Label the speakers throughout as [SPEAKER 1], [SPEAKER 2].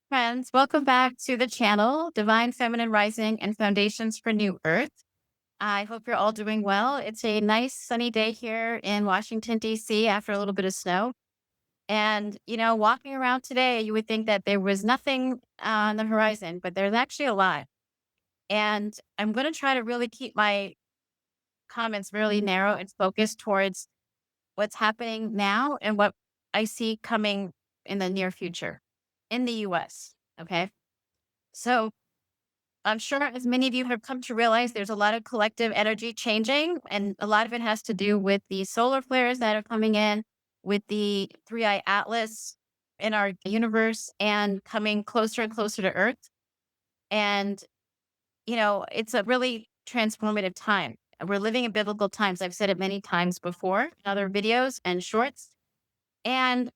[SPEAKER 1] Friends, welcome back to the channel, Divine Feminine Rising and Foundations for New Earth. I hope you're all doing well. It's a nice sunny day here in Washington, D.C. after a little bit of snow. And, walking around today, you would think that there was nothing on the horizon, but there's actually a lot. And I'm going to try to really keep my comments really narrow and focused towards what's happening now and what I see coming in the near future in the US. Okay. So, I'm sure as many of you have come to realize there's a lot of collective energy changing, and a lot of it has to do with the solar flares that are coming in, with the three eye atlas in our universe and coming closer and closer to Earth. And, it's a really transformative time. We're living in biblical times. I've said it many times before in other videos and shorts. And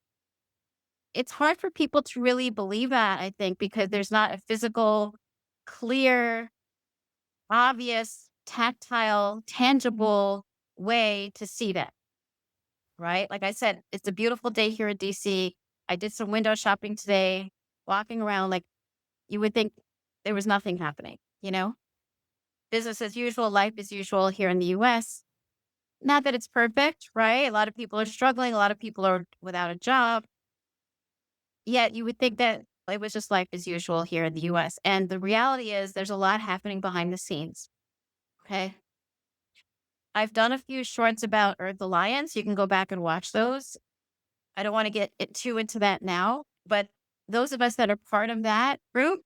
[SPEAKER 1] it's hard for people to really believe that, I think, because there's not a physical, clear, obvious, tactile, tangible way to see that, right? Like I said, it's a beautiful day here in DC. I did some window shopping today, walking around like you would think there was nothing happening, Business as usual, life as usual here in the US. Not that it's perfect, right? A lot of people are struggling, a lot of people are without a job. Yet you would think that it was just life as usual here in the US. And the reality is there's a lot happening behind the scenes. Okay. I've done a few shorts about Earth Alliance. You can go back and watch those. I don't want to get too into that now, but those of us that are part of that group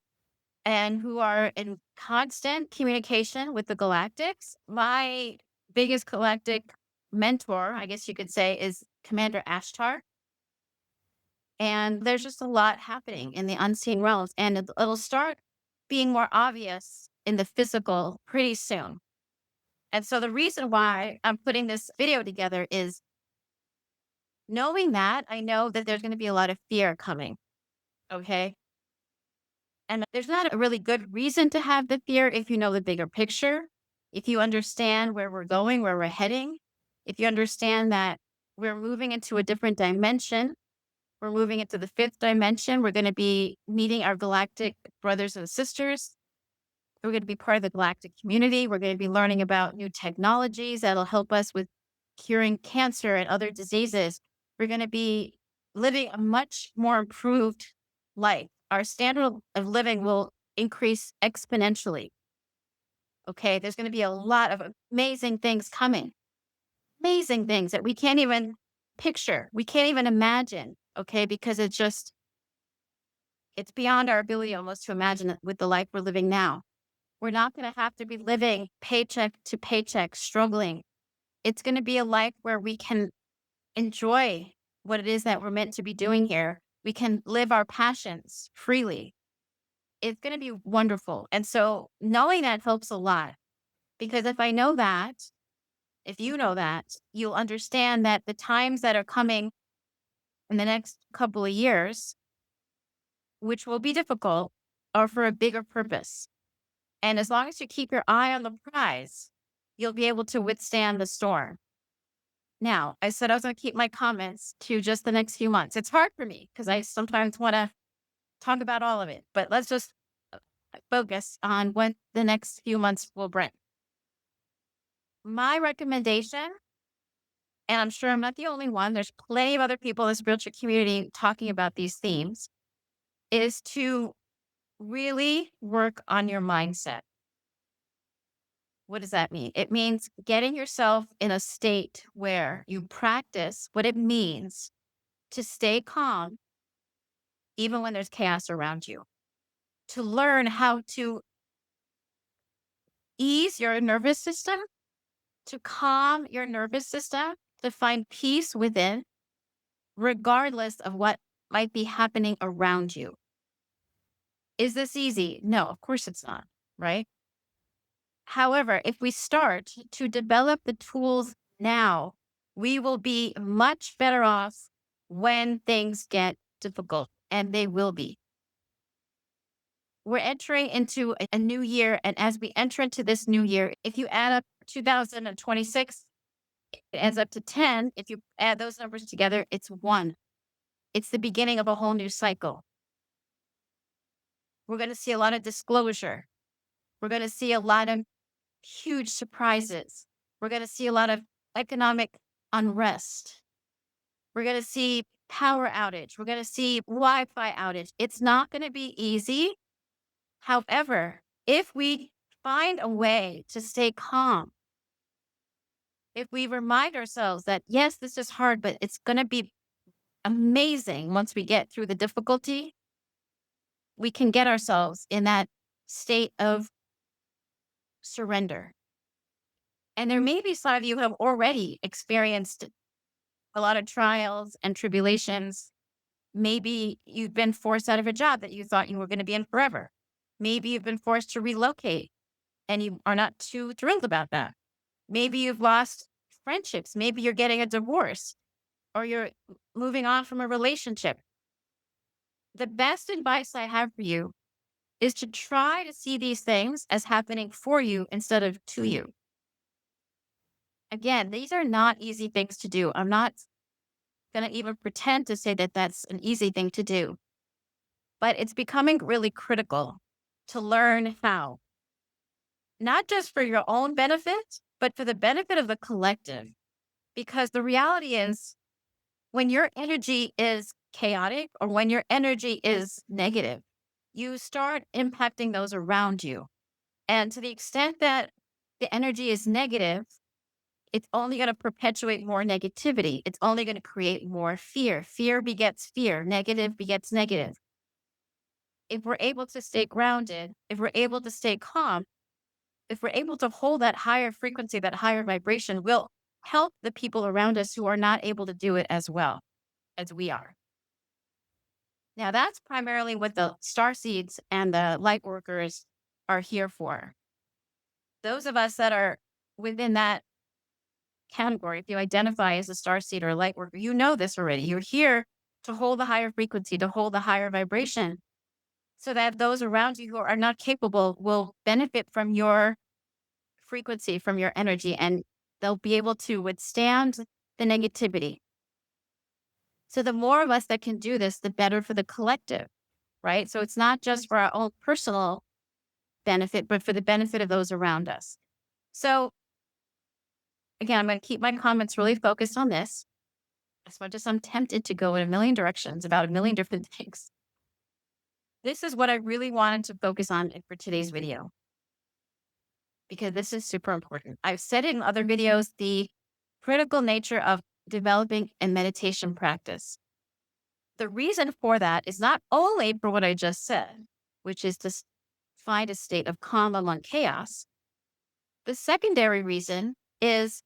[SPEAKER 1] and who are in constant communication with the galactics, my biggest galactic mentor, I guess you could say, is Commander Ashtar. And there's just a lot happening in the unseen realms, and it'll start being more obvious in the physical pretty soon. And so the reason why I'm putting this video together is knowing that I know that there's going to be a lot of fear coming. Okay. And there's not a really good reason to have the fear if you know the bigger picture, if you understand where we're going, where we're heading, if you understand that we're moving into a different dimension, we're moving into the fifth dimension. We're going to be meeting our galactic brothers and sisters. We're going to be part of the galactic community. We're going to be learning about new technologies that'll help us with curing cancer and other diseases. We're going to be living a much more improved life. Our standard of living will increase exponentially. Okay. There's going to be a lot of amazing things coming, amazing things that we can't even picture. We can't even imagine. Okay. Because it's beyond our ability almost to imagine it with the life we're living now. We're not going to have to be living paycheck to paycheck, struggling. It's going to be a life where we can enjoy what it is that we're meant to be doing here. We can live our passions freely. It's going to be wonderful. And so knowing that helps a lot because if I know that, if you know that, you'll understand that the times that are coming in the next couple of years, which will be difficult, are for a bigger purpose. And as long as you keep your eye on the prize, you'll be able to withstand the storm. Now, I said I was going to keep my comments to just the next few months. It's hard for me because I sometimes want to talk about all of it, but let's just focus on what the next few months will bring. My recommendation, and I'm sure I'm not the only one, there's plenty of other people in the spiritual community talking about these themes, is to really work on your mindset. What does that mean? It means getting yourself in a state where you practice what it means to stay calm, even when there's chaos around you, to learn how to ease your nervous system, to calm your nervous system, to find peace within, regardless of what might be happening around you. Is this easy? No, of course it's not, right? However, if we start to develop the tools now, we will be much better off when things get difficult, and they will be. We're entering into a new year. And as we enter into this new year, if you add up 2026, it adds up to 10. If you add those numbers together, it's one. It's the beginning of a whole new cycle. We're going to see a lot of disclosure. We're going to see a lot of huge surprises. We're going to see a lot of economic unrest. We're going to see power outage. We're going to see Wi Fi outage. It's not going to be easy. However, if we find a way to stay calm, if we remind ourselves that, yes, this is hard, but it's going to be amazing once we get through the difficulty, we can get ourselves in that state of surrender. And there may be some of you who have already experienced a lot of trials and tribulations. Maybe you've been forced out of a job that you thought you were going to be in forever. Maybe you've been forced to relocate and you are not too thrilled about that. Maybe you've lost friendships. Maybe you're getting a divorce or you're moving on from a relationship. The best advice I have for you is to try to see these things as happening for you instead of to you. Again, these are not easy things to do. I'm not going to even pretend to say that that's an easy thing to do, but it's becoming really critical to learn how, not just for your own benefit, but for the benefit of the collective. Because the reality is, when your energy is chaotic or when your energy is negative, you start impacting those around you. And to the extent that the energy is negative, it's only going to perpetuate more negativity. It's only going to create more fear. Fear begets fear. Negative begets negative. If we're able to stay grounded, if we're able to stay calm, if we're able to hold that higher frequency, that higher vibration, will help the people around us who are not able to do it as well as we are. Now, that's primarily what the Starseeds and the lightworkers are here for. Those of us that are within that category, if you identify as a starseed or a lightworker, you know this already. You're here to hold the higher frequency, to hold the higher vibration, so that those around you who are not capable will benefit from your frequency, from your energy, and they'll be able to withstand the negativity. So the more of us that can do this, the better for the collective, right? So it's not just for our own personal benefit, but for the benefit of those around us. So again, I'm going to keep my comments really focused on this. As much as I'm tempted to go in a million directions about a million different things, this is what I really wanted to focus on for today's video, because this is super important. I've said it in other videos, the critical nature of developing a meditation practice. The reason for that is not only for what I just said, which is to find a state of calm among chaos. The secondary reason is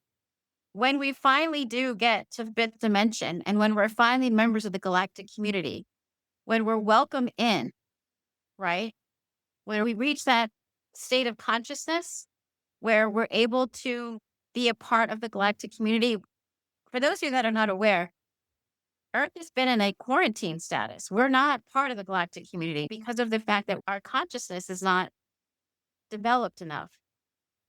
[SPEAKER 1] when we finally do get to fifth dimension and when we're finally members of the galactic community, when we're welcome in, right? When we reach that state of consciousness where we're able to be a part of the galactic community. For those of you that are not aware, Earth has been in a quarantine status. We're not part of the galactic community because of the fact that our consciousness is not developed enough.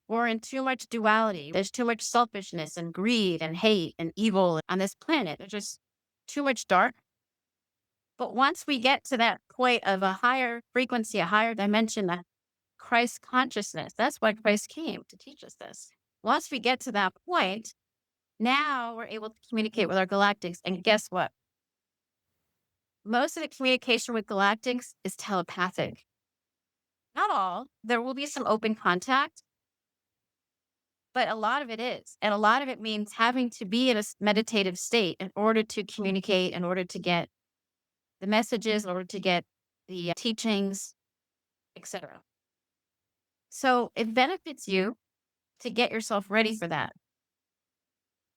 [SPEAKER 1] We're in too much duality. There's too much selfishness and greed and hate and evil on this planet. There's just too much dark. But once we get to that point of a higher frequency, a higher dimension, a Christ consciousness, that's why Christ came to teach us this. Once we get to that point, now we're able to communicate with our galactics. And guess what? Most of the communication with galactics is telepathic. Not all. There will be some open contact, but a lot of it is. And a lot of it means having to be in a meditative state in order to communicate, in order to get the messages, in order to get the teachings, etc. So it benefits you to get yourself ready for that.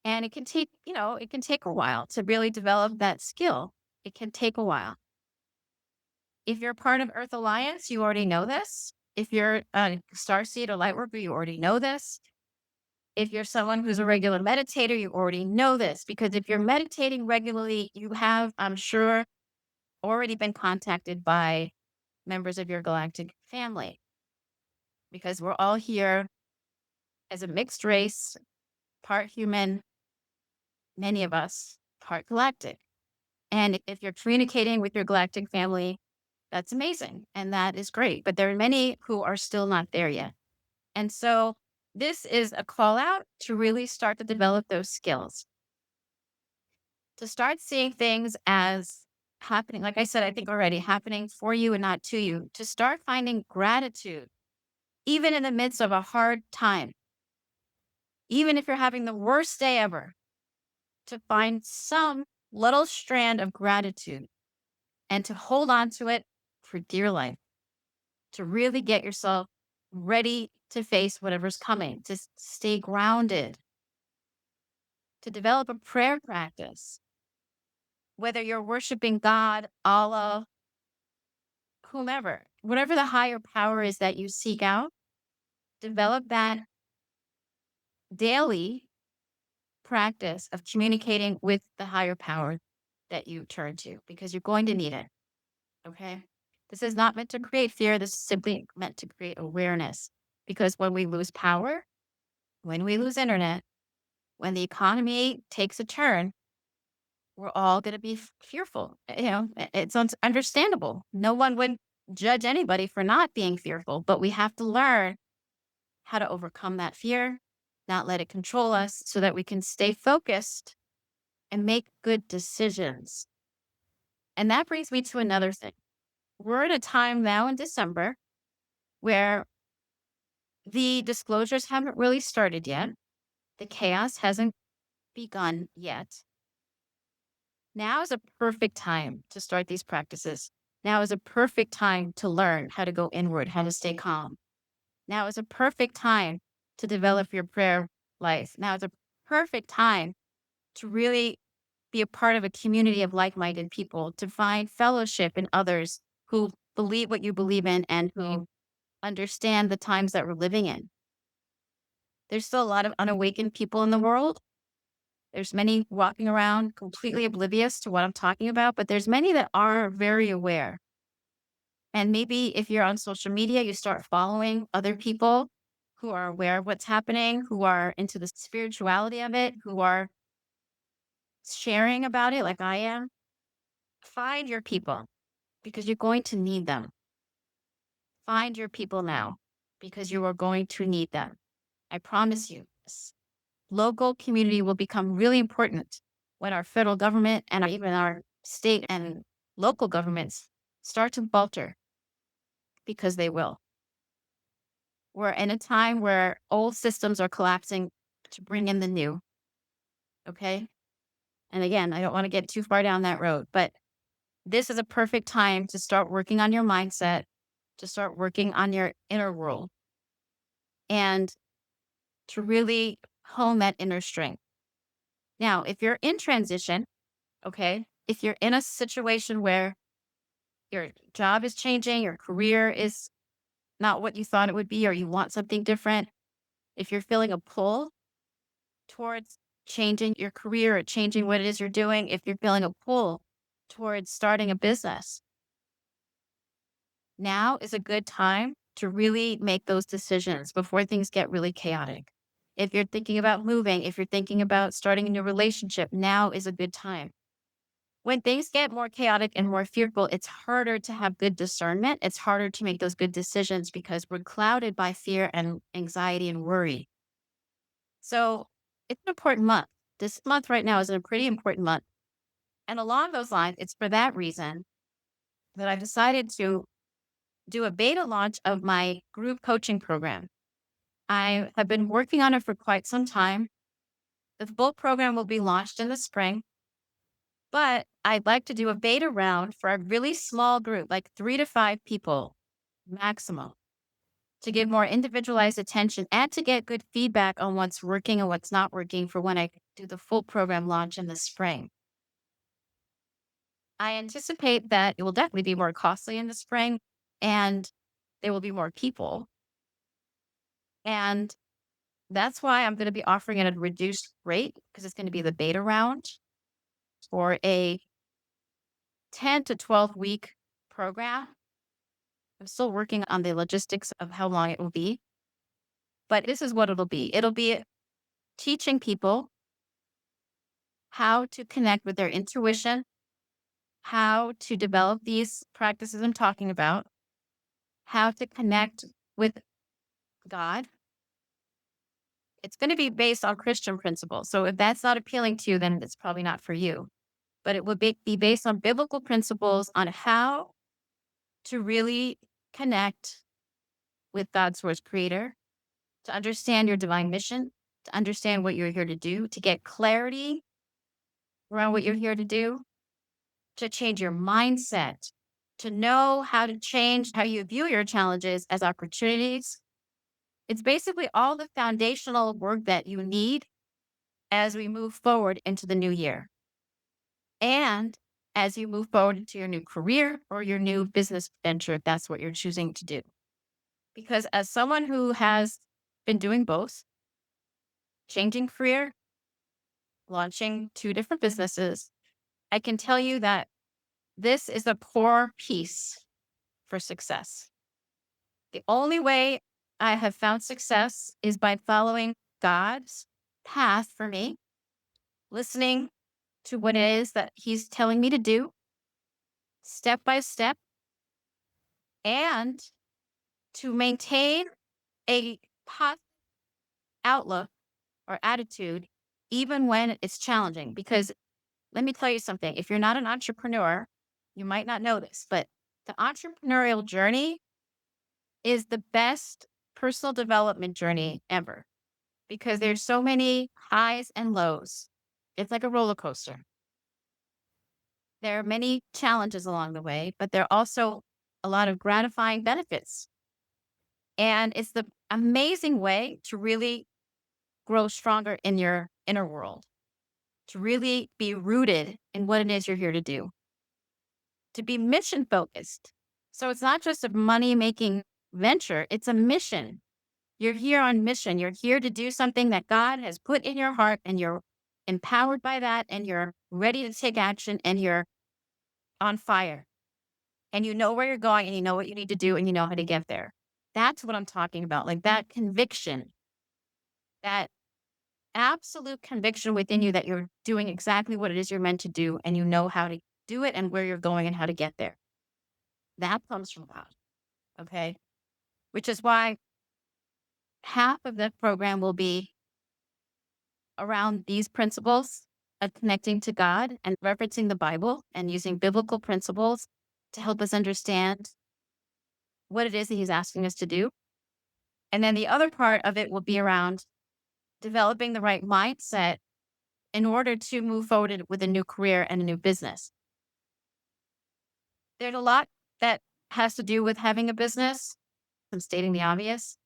[SPEAKER 1] And it can take, it can take a while to really develop that skill. It can take a while. If you're part of Earth Alliance, you already know this. If you're a Starseed or Lightworker, you already know this. If you're someone who's a regular meditator, you already know this. Because if you're meditating regularly, you have, I'm sure, already been contacted by members of your galactic family. Because we're all here as a mixed race, part human, many of us part galactic. And if you're communicating with your galactic family, That's amazing. And that is great. But there are many who are still not there yet. And so this is a call out to really start to develop those skills, to start seeing things as happening. Like I said, I think already happening for you and not to you, to start finding gratitude, even in the midst of a hard time, even if you're having the worst day ever, to find some little strand of gratitude and to hold on to it for dear life, to really get yourself ready to face whatever's coming, to stay grounded, to develop a prayer practice, whether you're worshiping God, Allah, whomever, whatever the higher power is that you seek out, develop that daily practice of communicating with the higher power that you turn to because you're going to need it. Okay. This is not meant to create fear. This is simply meant to create awareness because when we lose power, when we lose internet, when the economy takes a turn, we're all going to be fearful. It's understandable. No one would judge anybody for not being fearful, but we have to learn how to overcome that fear, not let it control us so that we can stay focused and make good decisions. And that brings me to another thing. We're at a time now in December where the disclosures haven't really started yet. The chaos hasn't begun yet. Now is a perfect time to start these practices. Now is a perfect time to learn how to go inward, how to stay calm. Now is a perfect time to develop your prayer life. Now is a perfect time to really be a part of a community of like minded people, to find fellowship in others who believe what you believe in and who understand the times that we're living in. There's still a lot of unawakened people in the world. There's many walking around completely oblivious to what I'm talking about, but there's many that are very aware. And maybe if you're on social media, you start following other people who are aware of what's happening, who are into the spirituality of it, who are sharing about it like I am. Find your people because you're going to need them. Find your people now because you are going to need them. I promise you this. Local community will become really important when our federal government and even our state and local governments start to falter because they will. We're in a time where old systems are collapsing to bring in the new. Okay. And again, I don't want to get too far down that road, but this is a perfect time to start working on your mindset, to start working on your inner world, and to really hone that inner strength. Now, if you're in transition, okay, if you're in a situation where your job is changing, your career is not what you thought it would be, or you want something different, if you're feeling a pull towards changing your career or changing what it is you're doing, if you're feeling a pull towards starting a business, now is a good time to really make those decisions before things get really chaotic. If you're thinking about moving, if you're thinking about starting a new relationship, now is a good time. When things get more chaotic and more fearful, it's harder to have good discernment. It's harder to make those good decisions because we're clouded by fear and anxiety and worry. So it's an important month. This month right now is a pretty important month. And along those lines, it's for that reason that I've decided to do a beta launch of my group coaching program. I have been working on it for quite some time. The full program will be launched in the spring, but I'd like to do a beta round for a really small group, like 3 to 5 people maximum, to give more individualized attention and to get good feedback on what's working and what's not working for when I do the full program launch in the spring. I anticipate that it will definitely be more costly in the spring and there will be more people. And that's why I'm going to be offering it at a reduced rate because it's going to be the beta round for a 10 to 12 week program. I'm still working on the logistics of how long it will be, but this is what it'll be. It'll be teaching people how to connect with their intuition, how to develop these practices I'm talking about, how to connect with God. It's going to be based on Christian principles. So if that's not appealing to you, then it's probably not for you. But it will be based on biblical principles on how to really connect with God's source creator, to understand your divine mission, to understand what you're here to do, to get clarity around what you're here to do, to change your mindset, to know how to change how you view your challenges as opportunities. It's basically all the foundational work that you need as we move forward into the new year. And as you move forward into your new career or your new business venture, if that's what you're choosing to do. Because as someone who has been doing both, changing career, launching two different businesses, I can tell you that this is a core piece for success. The only way I have found success is by following God's path for me, listening to what it is that He's telling me to do step by step, and to maintain a positive outlook or attitude, even when it's challenging. Because let me tell you something, if you're not an entrepreneur, you might not know this, but the entrepreneurial journey is the best personal development journey ever because there's so many highs and lows. It's like a roller coaster. There are many challenges along the way, but there are also a lot of gratifying benefits. And it's the amazing way to really grow stronger in your inner world, to really be rooted in what it is you're here to do, to be mission focused. So it's not just a money making venture, it's a mission. You're here on mission. You're here to do something that God has put in your heart, and you're empowered by that, and you're ready to take action, and you're on fire, and you know where you're going, and you know what you need to do, and you know how to get there. That's what I'm talking about. Like that conviction, that absolute conviction within you that you're doing exactly what it is you're meant to do, and you know how to do it and where you're going and how to get there. That comes from God. Okay. Which is why half of the program will be around these principles of connecting to God and referencing the Bible and using biblical principles to help us understand what it is that He's asking us to do. And then the other part of it will be around developing the right mindset in order to move forward with a new career and a new business. There's a lot that has to do with having a business. I'm stating the obvious.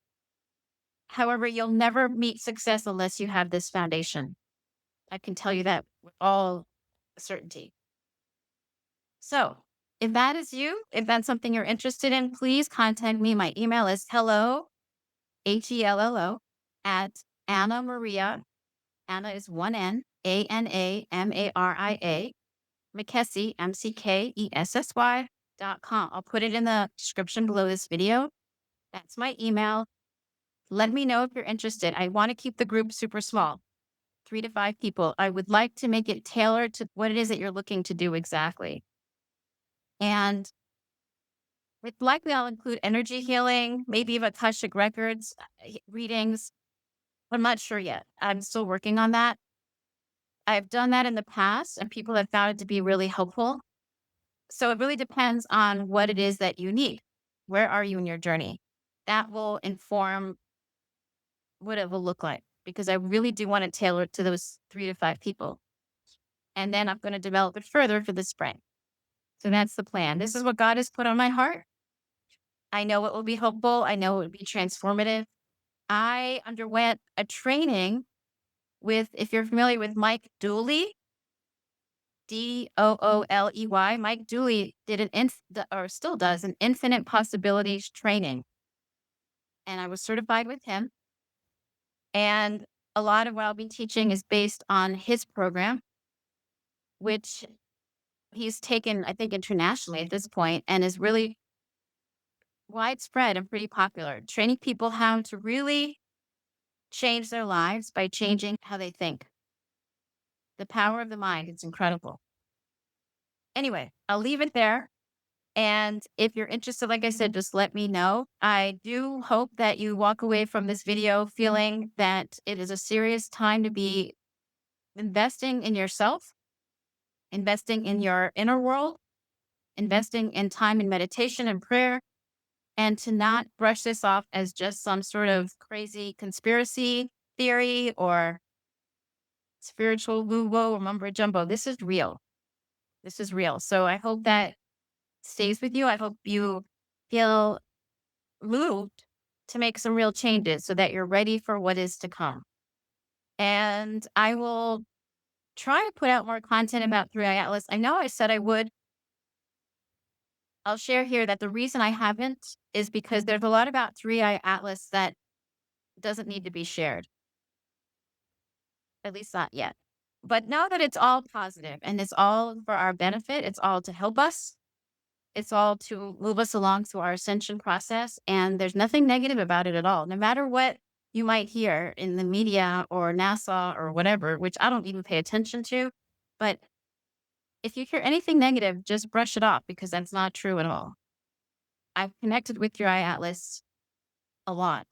[SPEAKER 1] However, you'll never meet success unless you have this foundation. I can tell you that with all certainty. So, if that is you, if that's something you're interested in, please contact me. My email is hello, HELLO, at Anna Maria. Anna is one N, ANAMARIA, McKessy, MCKESSY.com. I'll put it in the description below this video. That's my email. Let me know if you're interested. I want to keep the group super small, 3 to 5 people. I would like to make it tailored to what it is that you're looking to do exactly. And it's likely I'll include energy healing, maybe even Akashic records, readings. I'm not sure yet. I'm still working on that. I've done that in the past and people have found it to be really helpful. So it really depends on what it is that you need. Where are you in your journey? That will inform what it will look like because I really do want to tailor it to those 3 to 5 people. And then I'm going to develop it further for the spring. So that's the plan. This is what God has put on my heart. I know it will be helpful. I know it will be transformative. I underwent a training with, if you're familiar with Mike Dooley, Dooley. Mike Dooley did or still does an infinite possibilities training. And I was certified with him. And a lot of what I'll be teaching is based on his program, which he's taken, I think, internationally at this point and is really widespread and pretty popular, training people how to really change their lives by changing how they think. The power of the mind is incredible. Anyway, I'll leave it there. And if you're interested, like I said, just let me know. I do hope that you walk away from this video feeling that it is a serious time to be investing in yourself, investing in your inner world, investing in time in meditation and prayer, and to not brush this off as just some sort of crazy conspiracy theory or spiritual woo woo or mumbo jumbo. This is real. This is real. So I hope that stays with you. I hope you feel moved to make some real changes so that you're ready for what is to come. And I will try to put out more content about Three Eye Atlas. I know I said I would. I'll share here that the reason I haven't is because there's a lot about Three Eye Atlas that doesn't need to be shared, at least not yet. But know that it's all positive and it's all for our benefit. It's all to help us. It's all to move us along through our ascension process. And there's nothing negative about it at all. No matter what you might hear in the media or NASA or whatever, which I don't even pay attention to. But if you hear anything negative, just brush it off because that's not true at all. I've connected with your atlas a lot,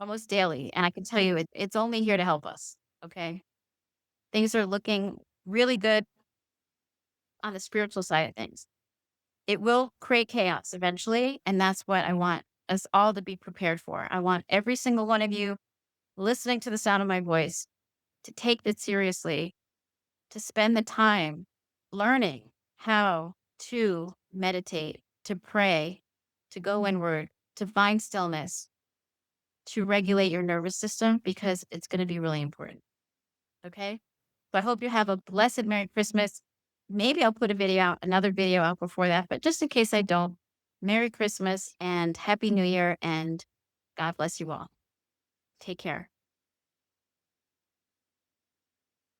[SPEAKER 1] almost daily. And I can tell you it's only here to help us. Okay. Things are looking really good on the spiritual side of things. It will create chaos eventually. And that's what I want us all to be prepared for. I want every single one of you listening to the sound of my voice to take this seriously, to spend the time learning how to meditate, to pray, to go inward, to find stillness, to regulate your nervous system because it's going to be really important. Okay. So I hope you have a blessed Merry Christmas. Maybe I'll put another video out before that, but just in case I don't, Merry Christmas and Happy New Year and God bless you all. Take care.